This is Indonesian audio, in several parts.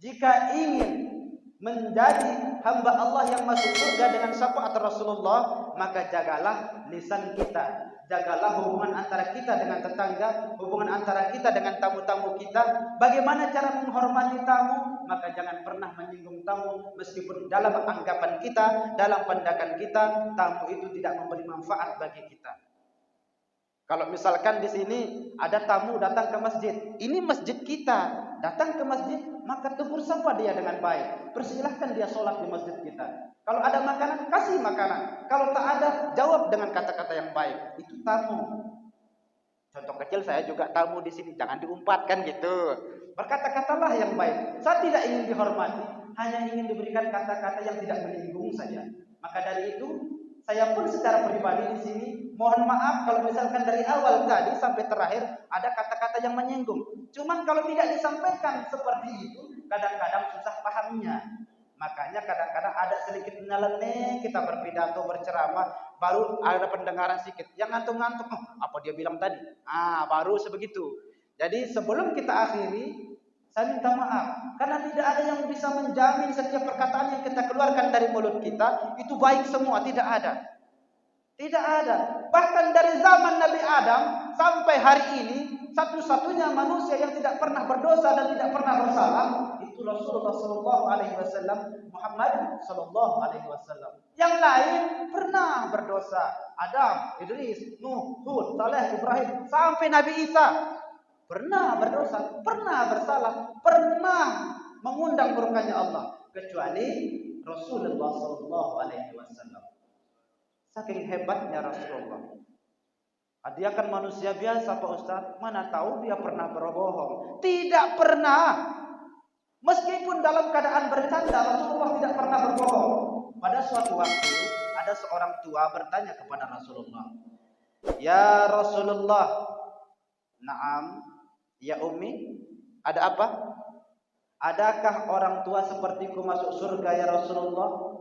jika ingin menjadi hamba Allah yang masuk surga dengan syafaat Rasulullah, maka jagalah lisan kita, jagalah hubungan antara kita dengan tetangga, hubungan antara kita dengan tamu-tamu kita. Bagaimana cara menghormati tamu? Maka jangan pernah menyinggung tamu, meskipun dalam anggapan kita, dalam pandangan kita, tamu itu tidak memberi manfaat bagi kita. Kalau misalkan di sini ada tamu datang ke masjid, ini masjid kita, datang ke masjid, maka tegur sapa dia dengan baik. Persilahkan dia sholat di masjid kita. Kalau ada makanan, kasih makanan. Kalau tak ada, jawab dengan kata-kata yang baik. Itu tamu. Contoh kecil, saya juga tamu di sini, jangan diumpatkan gitu. Berkata-katalah yang baik. Saya tidak ingin dihormati, hanya ingin diberikan kata-kata yang tidak menyinggung saja. Maka dari itu, saya pun secara pribadi di sini mohon maaf kalau misalkan dari awal tadi sampai terakhir ada kata-kata yang menyinggung. Cuman kalau tidak disampaikan seperti itu, kadang-kadang susah pahamnya. Makanya kadang-kadang ada sedikit nyeleneh kita berpidato, berceramah, baru ada pendengaran sedikit. Yang ngantuk-ngantuk, apa dia bilang tadi? Baru sebegitu. Jadi sebelum kita akhiri, saya minta maaf, karena tidak ada yang bisa menjamin setiap perkataan yang kita keluarkan dari mulut kita itu baik semua, tidak ada. Tidak ada. Bahkan dari zaman Nabi Adam sampai hari ini, satu-satunya manusia yang tidak pernah berdosa dan tidak pernah bersalah itu Rasulullah Shallallahu Alaihi Wasallam, Muhammad Shallallahu Alaihi Wasallam. Yang lain pernah berdosa. Adam, Idris, Nuh, Hud, Saleh, Ibrahim, sampai Nabi Isa. Pernah berdosa, pernah bersalah, pernah mengundang murkanya Allah, kecuali Rasulullah Sallallahu Alaihi Wasallam. Saking hebatnya Rasulullah. Dia kan manusia biasa Pak Ustaz, mana tahu dia pernah berbohong? Tidak pernah. Meskipun dalam keadaan bercanda, Rasulullah tidak pernah berbohong. Pada suatu waktu ada seorang tua bertanya kepada Rasulullah, "Ya Rasulullah, na'am. Ya Ummi, ada apa? Adakah orang tua sepertiku masuk surga ya Rasulullah?"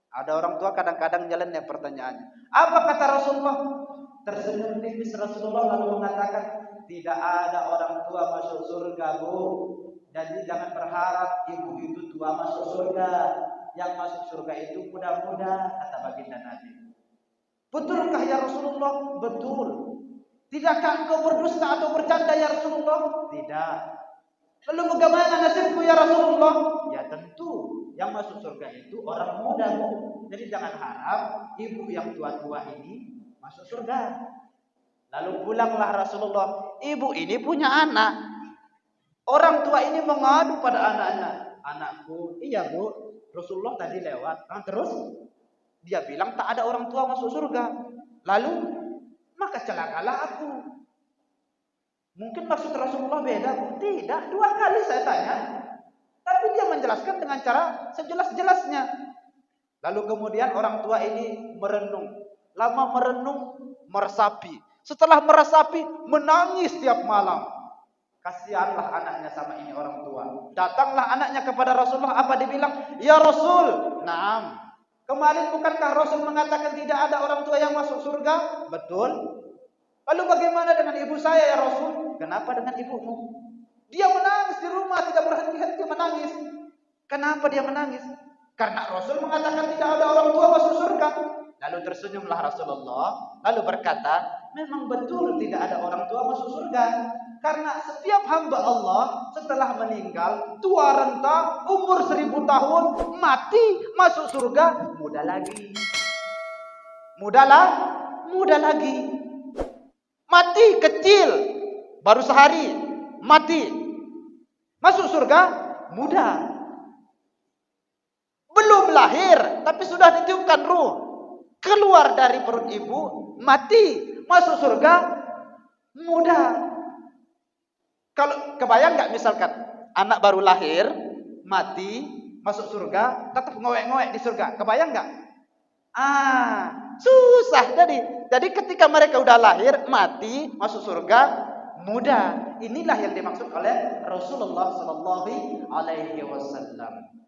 Ada orang tua kadang-kadang jalannya pertanyaannya. Apa kata Rasulullah? Tersenyum tipis Rasulullah lalu mengatakan, tidak ada orang tua masuk surga, Bu. Jadi jangan berharap ibu itu tua masuk surga. Yang masuk surga itu muda-muda, kata baginda Nabi. Betulkah ya Rasulullah? Betul. Tidakkah engkau berdusta atau bercanda ya Rasulullah? Tidak. Lalu bagaimana nasibku ya Rasulullah? Ya tentu yang masuk surga itu orang muda, Bu. Jadi jangan harap ibu yang tua-tua ini masuk surga. Lalu pulanglah Rasulullah. Ibu ini punya anak. Orang tua ini mengadu pada anaknya. Anakku, iya Bu, Rasulullah tadi lewat. Terus dia bilang tak ada orang tua masuk surga. Lalu maka celakalah aku. Mungkin maksud Rasulullah beda, Bu. Tidak, 2 kali saya tanya. Tapi dia menjelaskan dengan cara sejelas-jelasnya. Lalu kemudian orang tua ini merenung. Lama merenung, meresapi. Setelah meresapi, menangis tiap malam. Kasihanlah anaknya sama ini orang tua. Datanglah anaknya kepada Rasulullah. Apa dibilang? Ya Rasul, naam. Kemarin bukankah Rasul mengatakan tidak ada orang tua yang masuk surga? Betul. Lalu bagaimana dengan ibu saya ya Rasul? Kenapa dengan ibumu? Dia menangis di rumah, tidak berhenti-henti menangis. Kenapa dia menangis? Karena Rasul mengatakan tidak ada orang tua masuk surga. Lalu tersenyumlah Rasulullah, lalu berkata, memang betul tidak ada orang tua masuk surga. Karena setiap hamba Allah setelah meninggal, tua renta, umur 1000 tahun, mati, masuk surga, muda lagi. Muda lagi. Mati kecil, baru sehari, mati. Masuk surga, muda. Belum lahir, tapi sudah ditiupkan ruh. Keluar dari perut ibu, mati. Masuk surga, muda. Kalau kebayang nggak misalkan anak baru lahir, mati, masuk surga, tetap ngowek-ngowek di surga. Kebayang nggak? Susah jadi. Jadi ketika mereka udah lahir, mati, masuk surga, muda. Inilah yang dimaksud oleh Rasulullah Sallallahu Alaihi Wasallam.